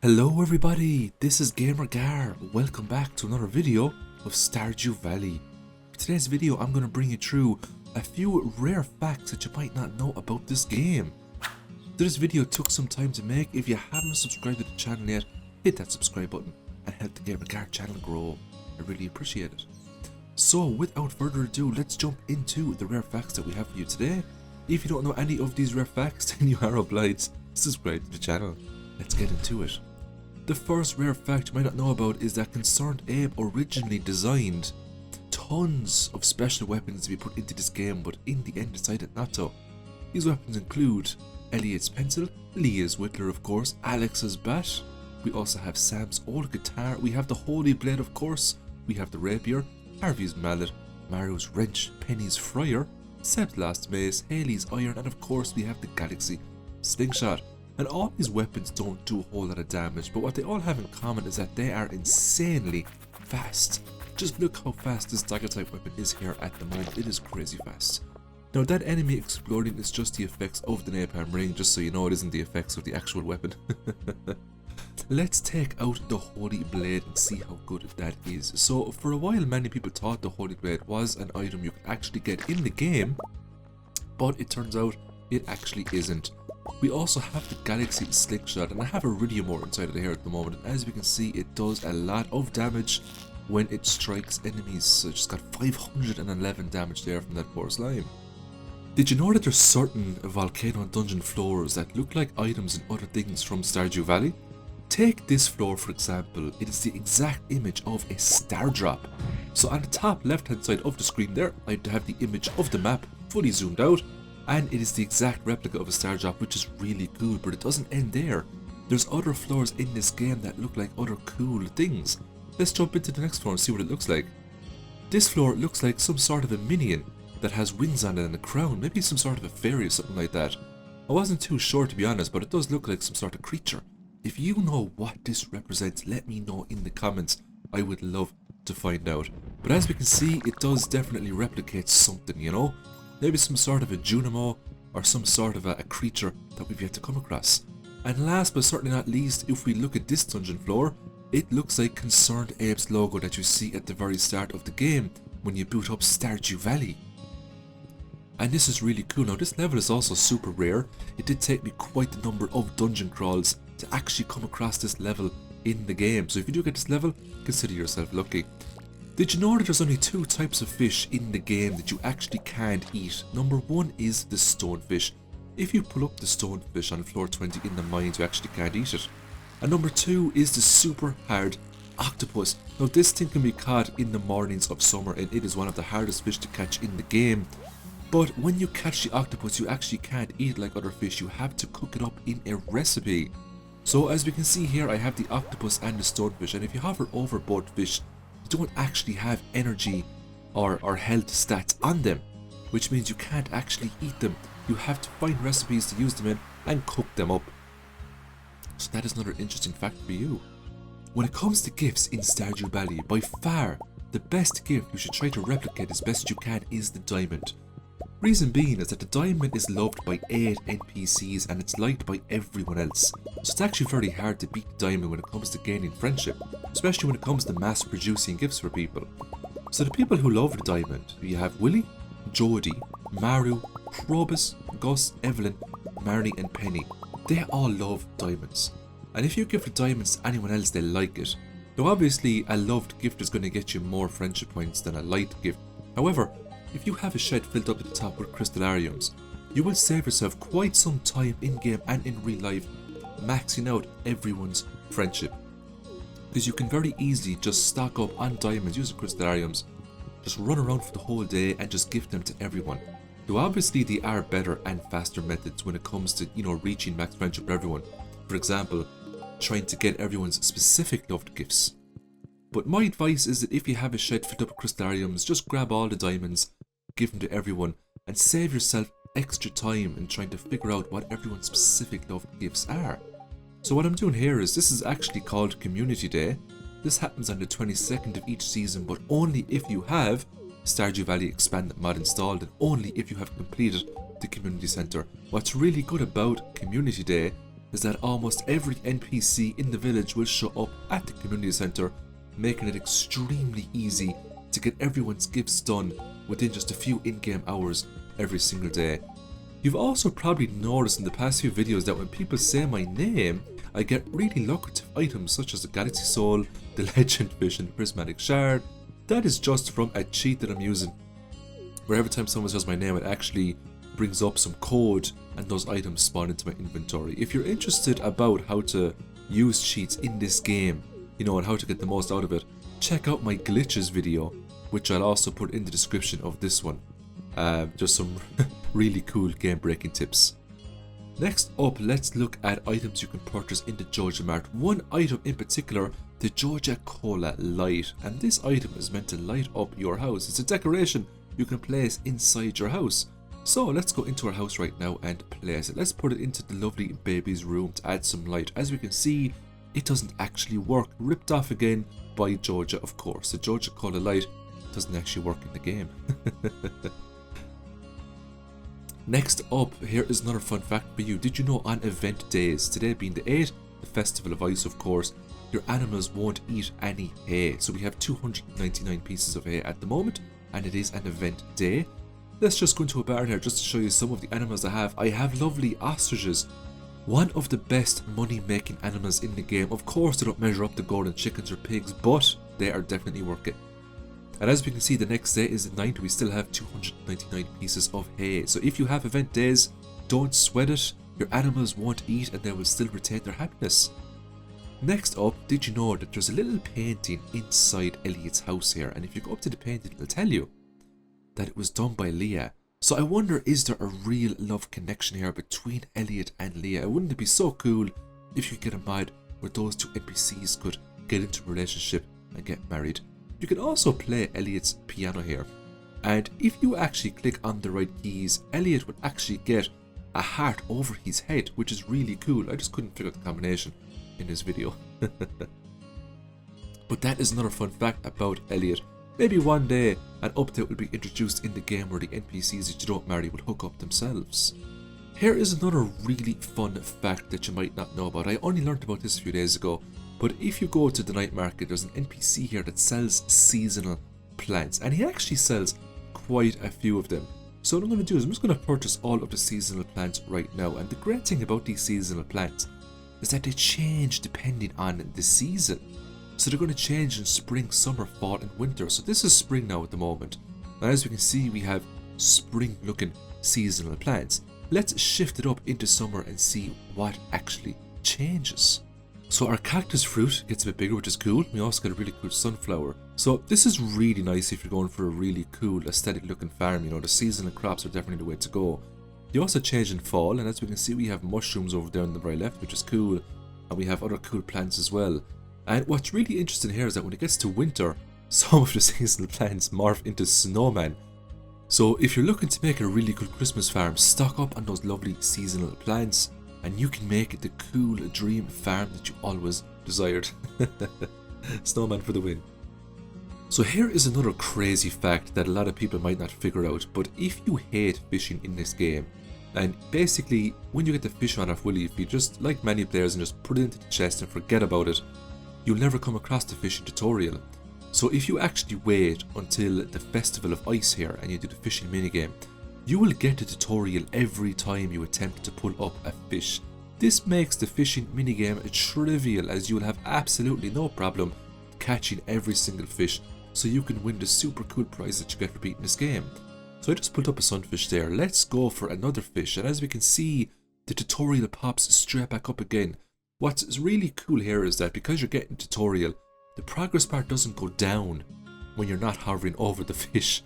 Hello everybody, this is GamerGar. Welcome back to another video of Stardew Valley. For today's video I'm going to bring you through a few rare facts that you might not know about this game. This video took some time to make. If you haven't subscribed to the channel yet, hit that subscribe button and help the GamerGar channel grow. I really appreciate it. So without further ado, let's jump into the rare facts that we have for you today. If you don't know any of these rare facts, then you are obliged to subscribe to the channel. Let's get into it. The first rare fact you might not know about is that Concerned Abe originally designed tons of special weapons to be put into this game, but in the end decided not to. These weapons include Elliot's pencil, Leah's whittler of course, Alex's bat, we also have Sam's old guitar, we have the Holy Blade of course, we have the rapier, Harvey's mallet, Mario's wrench, Penny's fryer, Seb's last mace, Haley's iron, and of course we have the Galaxy slingshot. And all these weapons don't do a whole lot of damage, but what they all have in common is that they are insanely fast. Just look how fast this dagger type weapon is here at the moment. It is crazy fast. Now that enemy exploding is just the effects of the napalm ring, just so you know it isn't the effects of the actual weapon. Let's take out the Holy Blade and see how good that is. So for a while many people thought the Holy Blade was an item you could actually get in the game, but it turns out it actually isn't. We also have the Galaxy slingshot, and I have iridium ore inside of here at the moment, and as we can see it does a lot of damage when it strikes enemies. So it just got 511 damage there from that poor slime. Did you know that there's certain volcano and dungeon floors that look like items and other things from Stardew Valley? Take this floor for example, it is the exact image of a star drop. So on the top left hand side of the screen there, I have the image of the map fully zoomed out, and it is the exact replica of a star drop, which is really cool, but it doesn't end there. There's other floors in this game that look like other cool things. Let's jump into the next floor and see what it looks like. This floor looks like some sort of a minion that has wings on it and a crown, maybe some sort of a fairy or something like that. I wasn't too sure to be honest, but it does look like some sort of creature. If you know what this represents, let me know in the comments. I would love to find out. But as we can see, it does definitely replicate something, you know? Maybe some sort of a Junimo or some sort of a creature that we've yet to come across. And last but certainly not least, if we look at this dungeon floor, it looks like Concerned Abe's logo that you see at the very start of the game when you boot up Stardew Valley. And this is really cool. Now this level is also super rare. It did take me quite a number of dungeon crawls to actually come across this level in the game. So if you do get this level, consider yourself lucky. Did you know that there's only two types of fish in the game that you actually can't eat? Number one is the stonefish. If you pull up the stonefish on floor 20 in the mines, you actually can't eat it. And number two is the super hard octopus. Now this thing can be caught in the mornings of summer, and it is one of the hardest fish to catch in the game. But when you catch the octopus, you actually can't eat it like other fish. You have to cook it up in a recipe. So as we can see here, I have the octopus and the stonefish, and if you hover over both fish, don't actually have energy or health stats on them, which means you can't actually eat them. You have to find recipes to use them in and cook them up. So that is another interesting fact for you. When it comes to gifts in Stardew Valley, by far the best gift you should try to replicate as best you can is the diamond. Reason being is that the diamond is loved by 8 NPCs and it's liked by everyone else. So it's actually very hard to beat the diamond when it comes to gaining friendship, especially when it comes to mass producing gifts for people. So the people who love the diamond, you have Willie, Jody, Maru, Krobus, Gus, Evelyn, Marnie and Penny. They all love diamonds. And if you give the diamonds to anyone else, they like it. Now obviously a loved gift is going to get you more friendship points than a liked gift. However, if you have a shed filled up to the top with crystallariums, you will save yourself quite some time in-game and in real life maxing out everyone's friendship. Because you can very easily just stock up on diamonds using crystallariums, just run around for the whole day and just gift them to everyone. Though obviously they are better and faster methods when it comes to, reaching max friendship with everyone. For example, trying to get everyone's specific loved gifts. But my advice is that if you have a shed filled up with crystallariums, just grab all the diamonds, give them to everyone, and save yourself extra time in trying to figure out what everyone's specific loved gifts are. So what I'm doing here is, this is actually called Community Day. This happens on the 22nd of each season, but only if you have Stardew Valley Expanded mod installed and only if you have completed the Community Center. What's really good about Community Day is that almost every NPC in the village will show up at the community centre, making it extremely easy to get everyone's gifts done within just a few in-game hours every single day. You've also probably noticed in the past few videos that when people say my name, I get really lucrative items such as the Galaxy Soul, the Legend Fish and the Prismatic Shard. That is just from a cheat that I'm using, where every time someone says my name it actually brings up some code and those items spawn into my inventory. If you're interested about how to use cheats in this game, you know, and how to get the most out of it, check out my glitches video, which I'll also put in the description of this one. Just some really cool game breaking tips. Next up, let's look at items you can purchase in the Joja Mart. One item in particular, the Joja Cola Light, and this item is meant to light up your house. It's a decoration you can place inside your house. So let's go into our house right now and place it. Let's put it into the lovely baby's room to add some light. As we can see, it doesn't actually work. Ripped off again by Joja, of course. The Joja Cola Light doesn't actually work in the game. Next up, here is another fun fact for you. Did you know on event days, today being the 8th, the Festival of Ice of course, your animals won't eat any hay. So we have 299 pieces of hay at the moment, and it is an event day. Let's just go into a barn here just to show you some of the animals I have. I have lovely ostriches, one of the best money making animals in the game. Of course they don't measure up to golden chickens or pigs, but they are definitely worth it. And as we can see, the next day is the 9th, we still have 299 pieces of hay. So if you have event days, don't sweat it, your animals won't eat and they will still retain their happiness. Next up, did you know that there's a little painting inside Elliot's house here, and if you go up to the painting it'll tell you that it was done by Leah. So I wonder, is there a real love connection here between Elliot and Leah? Wouldn't it be so cool if you could get a mod where those two NPCs could get into a relationship and get married? You can also play Elliot's piano here, and if you actually click on the right keys, Elliot would actually get a heart over his head, which is really cool. I just couldn't figure out the combination in this video. But that is another fun fact about Elliot. Maybe one day an update will be introduced in the game where the NPCs that you don't marry will hook up themselves. Here is another really fun fact that you might not know about. I only learned about this a few days ago. But if you go to the night market, there's an NPC here that sells seasonal plants, and he actually sells quite a few of them. So what I'm going to do is I'm just going to purchase all of the seasonal plants right now. And the great thing about these seasonal plants is that they change depending on the season. So they're going to change in spring, summer, fall and winter. So this is spring now at the moment. And as we can see, we have spring looking seasonal plants. Let's shift it up into summer and see what actually changes. So our cactus fruit gets a bit bigger, which is cool. We also got a really cool sunflower. So this is really nice if you're going for a really cool aesthetic looking farm. You know, the seasonal crops are definitely the way to go. You also change in fall, and as we can see, we have mushrooms over there on the very left, which is cool. And we have other cool plants as well. And what's really interesting here is that when it gets to winter, some of the seasonal plants morph into snowmen. So if you're looking to make a really cool Christmas farm, stock up on those lovely seasonal plants, and you can make it the cool dream farm that you always desired. Snowman for the win. So here is another crazy fact that a lot of people might not figure out, but if you hate fishing in this game, and basically when you get the fish rod off Willy, if you just, like many players, and just put it into the chest and forget about it, you'll never come across the fishing tutorial. So if you actually wait until the Festival of Ice here and you do the fishing minigame, you will get the tutorial every time you attempt to pull up a fish. This makes the fishing minigame trivial, as you will have absolutely no problem catching every single fish, so you can win the super cool prize that you get for beating this game. So I just pulled up a sunfish there. Let's go for another fish, and as we can see, the tutorial pops straight back up again. What's really cool here is that because you're getting tutorial, the progress bar doesn't go down when you're not hovering over the fish.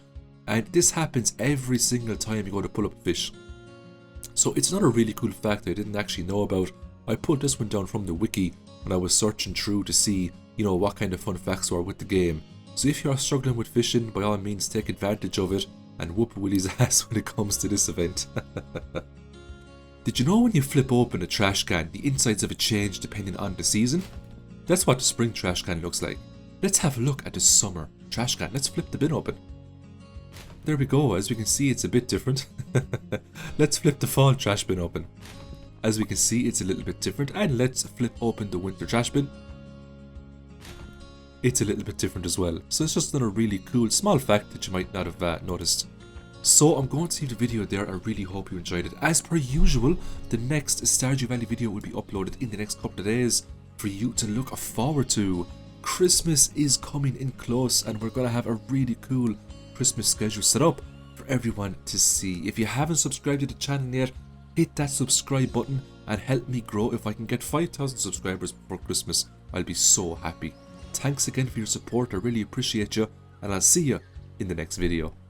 And this happens every single time you go to pull up a fish. So it's another really cool fact I didn't actually know about. I pulled this one down from the wiki when I was searching through to see, you know, what kind of fun facts were with the game. So if you are struggling with fishing, by all means take advantage of it and whoop Willy's ass when it comes to this event. Did you know when you flip open a trash can, the insides of it change depending on the season? That's what the spring trash can looks like. Let's have a look at the summer trash can. Let's flip the bin open. There we go, as we can see it's a bit different. Let's flip the fall trash bin open. As we can see, it's a little bit different, and let's flip open the winter trash bin. It's a little bit different as well, so it's just another really cool small fact that you might not have noticed. So I'm going to leave the video there. I really hope you enjoyed it. As per usual, the next Stardew Valley video will be uploaded in the next couple of days for you to look forward to. Christmas is coming in close, and we're going to have a really cool Christmas schedule set up for everyone to see. If you haven't subscribed to the channel yet, hit that subscribe button and help me grow. If I can get 5,000 subscribers before Christmas, I'll be so happy. Thanks again for your support. I really appreciate you, and I'll see you in the next video.